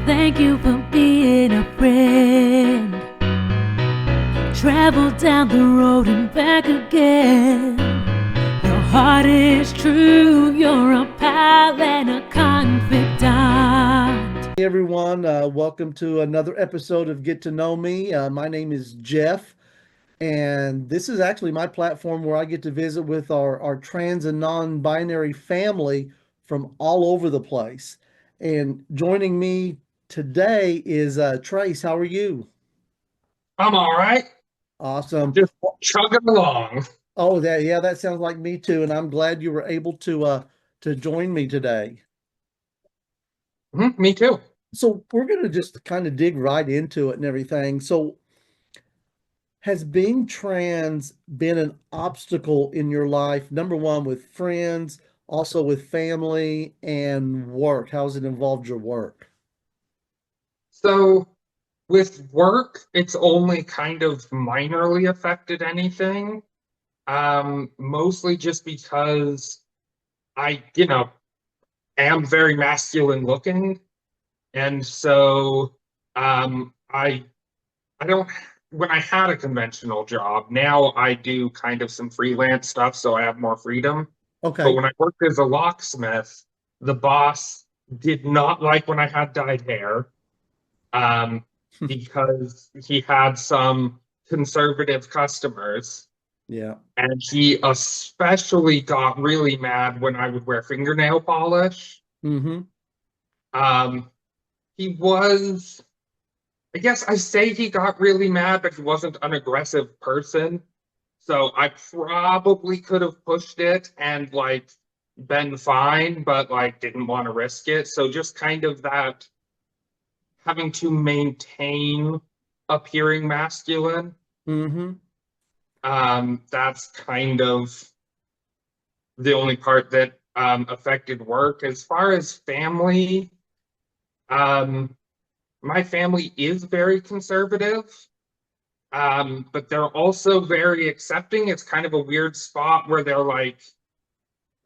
Thank you for being a friend. Travel down the road and back again. Your heart is true, you're a pal and a confidant. Hey everyone, welcome to another episode of Get to Know Me. My name is Jeff, and this is actually my platform where I get to visit with our trans and non-binary family from all over the place. And joining me today is Trace. How are you? I'm all right. Awesome. Just chugging along. Oh, that sounds like me too, and I'm glad you were able to join me today. Me too. So we're gonna just kind of dig right into it and everything. So has being trans been an obstacle in your life? Number one, with friends, also with family and work. How has it involved your work? So with work, it's only kind of minorly affected anything. Mostly just because I am very masculine looking. And so I don't when I had a conventional job, now I do kind of some freelance stuff, so I have more freedom. But Okay. when I worked as a locksmith, the boss did not like when I had dyed hair, um, because he had some conservative customers, Yeah. and he especially got really mad when I would wear fingernail polish. Mm-hmm. Um, he was, I guess I say he got really mad, but he wasn't an aggressive person. So I probably could have pushed it and been fine, but didn't want to risk it. So just kind of that having to maintain appearing masculine. Mm-hmm. That's kind of the only part that affected work. As far as family, um, my family is very conservative. But they're also very accepting. It's kind of a weird spot where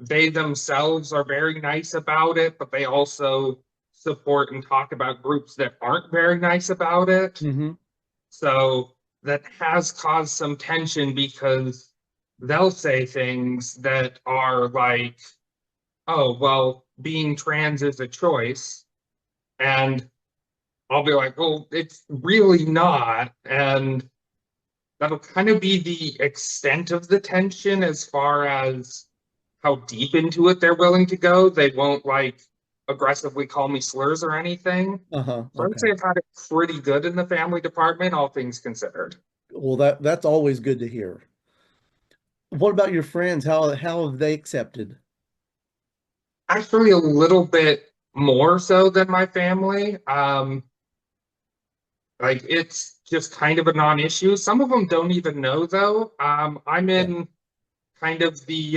they themselves are very nice about it, but they also support and talk about groups that aren't very nice about it. Mm-hmm. So that has caused some tension because they'll say things that are like, oh, well, being trans is a choice. And I'll be like, well, it's really not. And that'll kind of be the extent of the tension as far as how deep into it they're willing to go. They won't aggressively call me slurs or anything. Uh-huh. So I would say Okay. I've had it pretty good in the family department, all things considered. Well, that's always good to hear. What about your friends? How have they accepted? Actually, a little bit more so than my family. It's just kind of a non-issue. Some of them don't even know though. I'm Yeah. in kind of the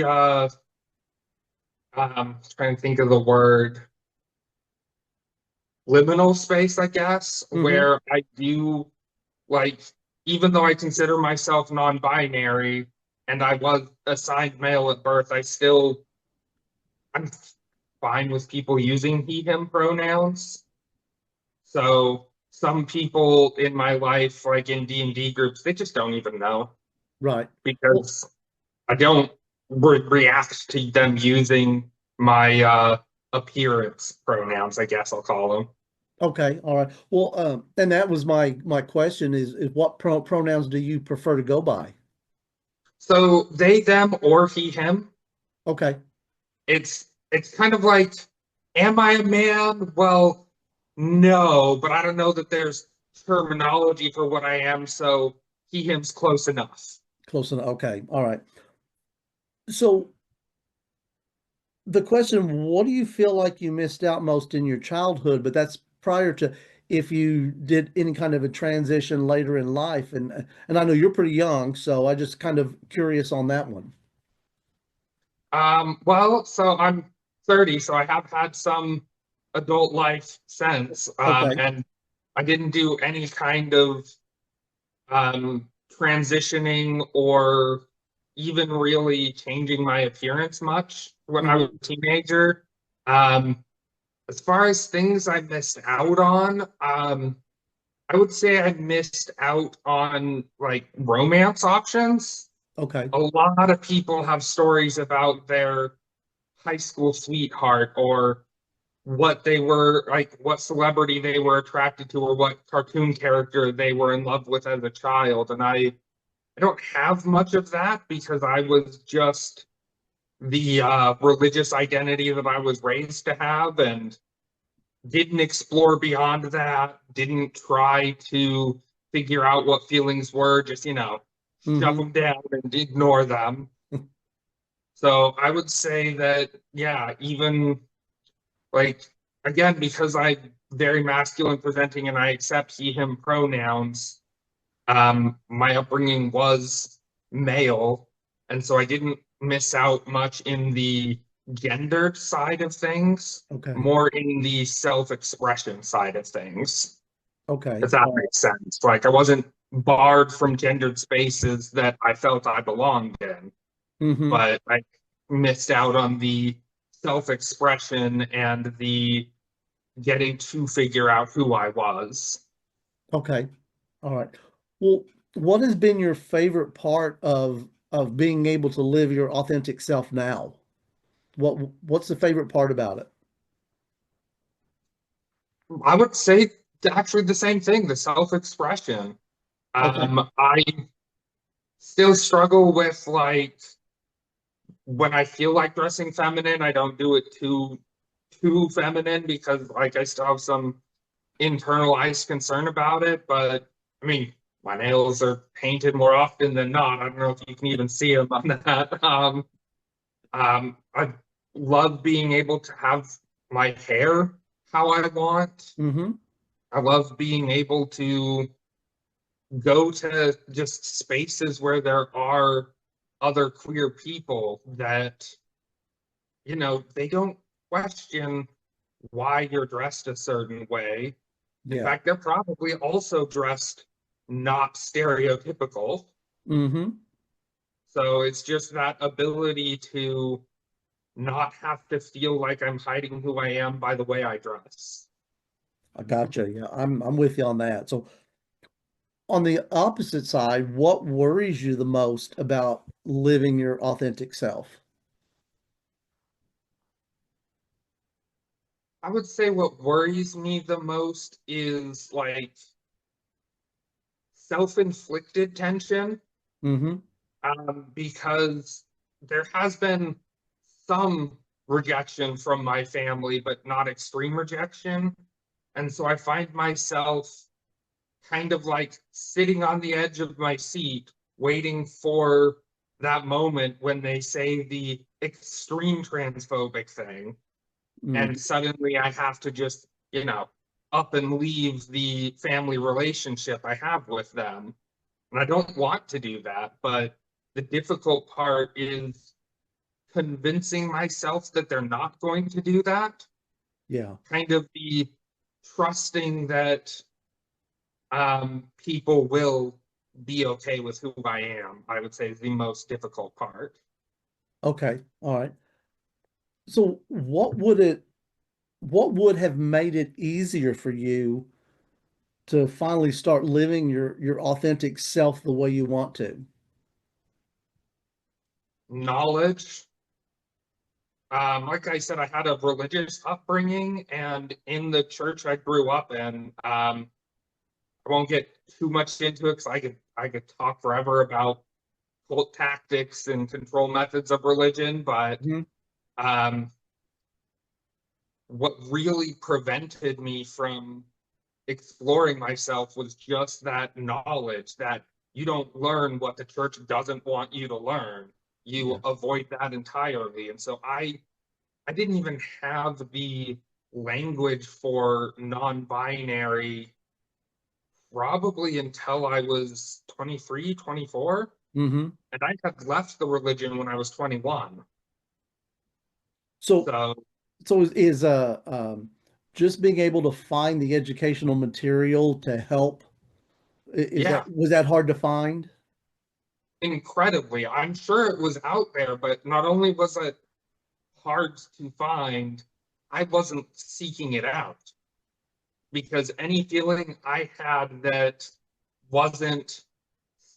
trying to think of the word liminal space, I guess, Mm-hmm. where I do like, even though I consider myself non-binary and I was assigned male at birth, I'm fine with people using he, him pronouns. So some people in my life, like in D&D groups, they just don't even know Right. Well, because I don't react to them using my appearance pronouns, I guess I'll call them. okay. All right. Well, and that was my question is what pronouns do you prefer to go by? So they, them, or he, him. Okay. It's kind of like, am I a man? Well, no, but I don't know that there's terminology for what I am, so he, him's close enough. Close enough. Okay. All right. So the question, what do you feel like you missed out most in your childhood? But that's prior to if you did any kind of a transition later in life. And I know you're pretty young, so I just kind of curious on that one. Well, so I'm 30, so I have had some adult life since, Okay. and I didn't do any kind of transitioning or even really changing my appearance much when I was Hmm. a teenager. Um, As far as things I missed out on, I would say I missed out on like romance options. Okay. A lot of people have stories about their high school sweetheart or what they were like, what celebrity they were attracted to, or what cartoon character they were in love with as a child. And I don't have much of that because I was just the religious identity that I was raised to have and didn't explore beyond that, didn't try to figure out what feelings were, just, shove Mm-hmm. them down and ignore them. So I would say that, yeah, even like, again, because I'm very masculine presenting and I accept he, him pronouns, my upbringing was male. And so I didn't miss out much in the gendered side of things, Okay. more in the self-expression side of things, Okay. if that makes sense. Like I wasn't barred from gendered spaces that I felt I belonged in, Mm-hmm. but I missed out on the self-expression and the getting to figure out who I was. Okay. All right. Well, what has been your favorite part of being able to live your authentic self now? What's the favorite part about it? I would say actually the same thing, the self-expression. Okay. I still struggle with like when I feel like dressing feminine, I don't do it too feminine because like I still have some internalized concern about it. But I mean, my nails are painted more often than not. I don't know if you can even see them on that. I love being able to have my hair how I want. Mm-hmm. I love being able to go to just spaces where there are other queer people that, they don't question why you're dressed a certain way. In Yeah. fact, they're probably also dressed not stereotypical. Mm-hmm. So it's just that ability to not have to feel like I'm hiding who I am by the way I dress. I gotcha. Yeah, I'm with you on that. So on the opposite side, what worries you the most about living your authentic self? I would say what worries me the most is like self-inflicted tension, Mm-hmm. because there has been some rejection from my family, but not extreme rejection. And so I find myself kind of like sitting on the edge of my seat, waiting for that moment when they say the extreme transphobic thing. Mm. And suddenly I have to just, up and leave the family relationship I have with them. And I don't want to do that, but the difficult part is convincing myself that they're not going to do that. Yeah. Kind of the trusting that people will be okay with who I am, I would say is the most difficult part. Okay. All right. So what would have made it easier for you to finally start living your authentic self the way you want to? Knowledge. Like I said, I had a religious upbringing, and in the church I grew up in, I won't get too much into it because I could talk forever about cult tactics and control methods of religion, but Mhm. um, what really prevented me from exploring myself was just that knowledge that you don't learn what the church doesn't want you to learn. You Yeah. avoid that entirely. And so I didn't even have the language for non-binary probably until I was 23, 24. Mm-hmm. And I had left the religion when I was 21. So So so is just being able to find the educational material to help, is yeah, that was that hard to find? incredibly. I'm sure it was out there, but not only was it hard to find, I wasn't seeking it out because any feeling I had that wasn't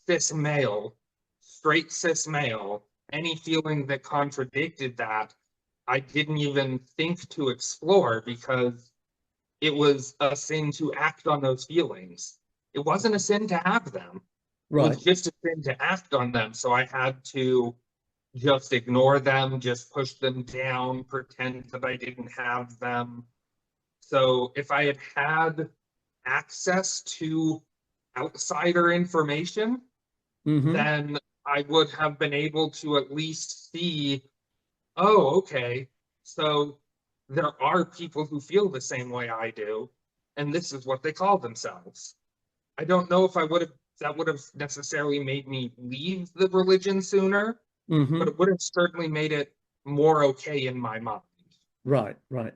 cis male, straight cis male, any feeling that contradicted that, I didn't even think to explore because it was a sin to act on those feelings. It wasn't a sin to have them. It Right. was just a sin to act on them. So I had to just ignore them, just push them down, pretend that I didn't have them. So if I had had access to outsider information, Mm-hmm. then I would have been able to at least see, oh, okay, so there are people who feel the same way I do, and this is what they call themselves. I don't know if I would have that would have necessarily made me leave the religion sooner, but Mm-hmm. it would have certainly made it more okay in my mind. Right, right.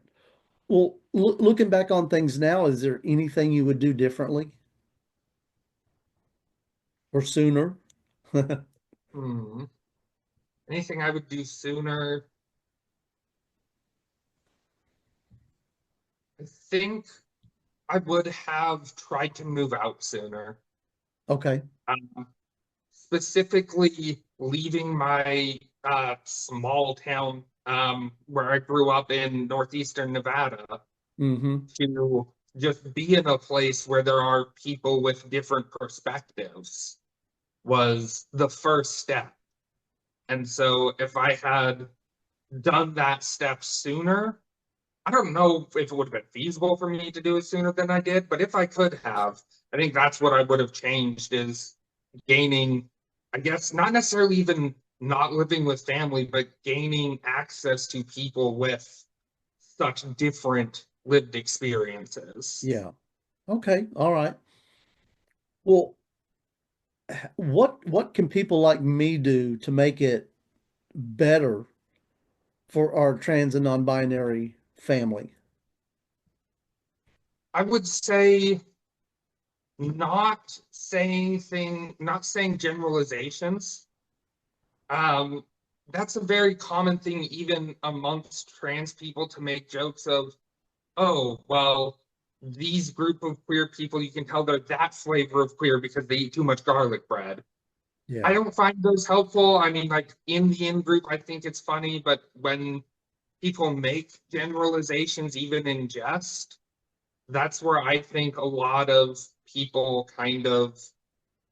Well, looking back on things now, is there anything you would do differently or sooner? Hmm. Anything I would do sooner? I think I would have tried to move out sooner. Okay. Um, Specifically leaving my small town where I grew up in northeastern Nevada Mm-hmm. to just be in a place where there are people with different perspectives was the first step. And so if I had done that step sooner, I don't know if it would have been feasible for me to do it sooner than I did, but if I could have, I think that's what I would have changed is gaining, I guess, not necessarily even not living with family, but gaining access to people with such different lived experiences. Yeah. Okay. All right. Well, what can people like me do to make it better for our trans and non-binary family? I would say not saying generalizations. Um, that's a very common thing, even amongst trans people, to make jokes of, oh, well, these group of queer people, you can tell they're that flavor of queer because they eat too much garlic bread. I Yeah. don't find those helpful. I mean, like in the in group, I think it's funny, but when people make generalizations, even in jest, that's where I think a lot of people kind of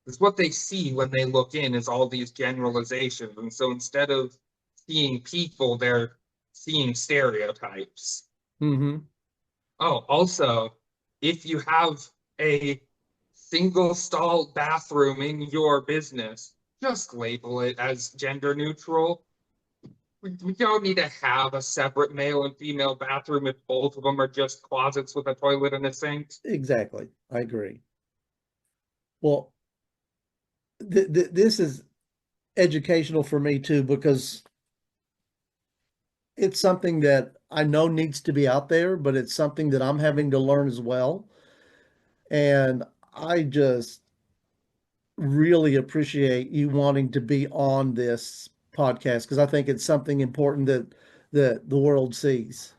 it's what they see when they look in is all these generalizations. And so instead of seeing people, they're seeing stereotypes. Mm-hmm. Oh, also, if you have a single stall bathroom in your business, just label it as gender neutral. We don't need to have a separate male and female bathroom if both of them are just closets with a toilet and a sink. Exactly. I agree. Well, th this is educational for me too because it's something that I know needs to be out there, but it's something that I'm having to learn as well. And I just really appreciate you wanting to be on this podcast because I think it's something important that the world sees.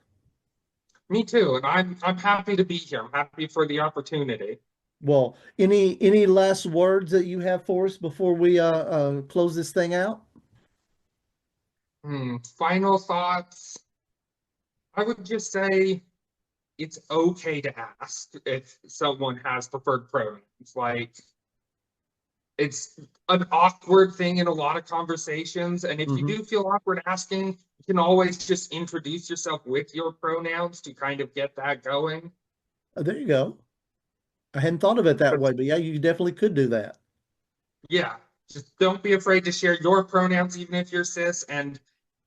Me too, and I'm happy to be here. I'm happy for the opportunity. Well, any last words that you have for us before we close this thing out? Final thoughts. I would just say it's okay to ask if someone has preferred pronouns. Like it's an awkward thing in a lot of conversations. And if you Hmm. do feel awkward asking, you can always just introduce yourself with your pronouns to kind of get that going. There you go. I hadn't thought of it that But way, but yeah, you definitely could do that. yeah, just don't be afraid to share your pronouns, even if you're cis, and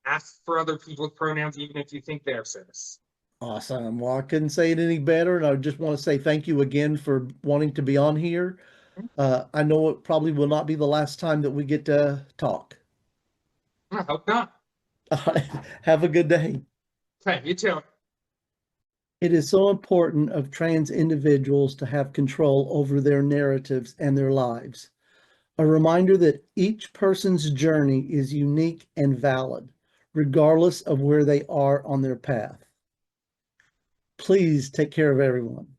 ask for other people's pronouns, even if you think they're cis. Awesome. Well, I couldn't say it any better, and I just want to say thank you again for wanting to be on here. I know it probably will not be the last time that we get to talk. I hope not. All right. Have a good day. Okay, you too. It is so important of trans individuals to have control over their narratives and their lives. A reminder that each person's journey is unique and valid, regardless of where they are on their path. Please take care of everyone.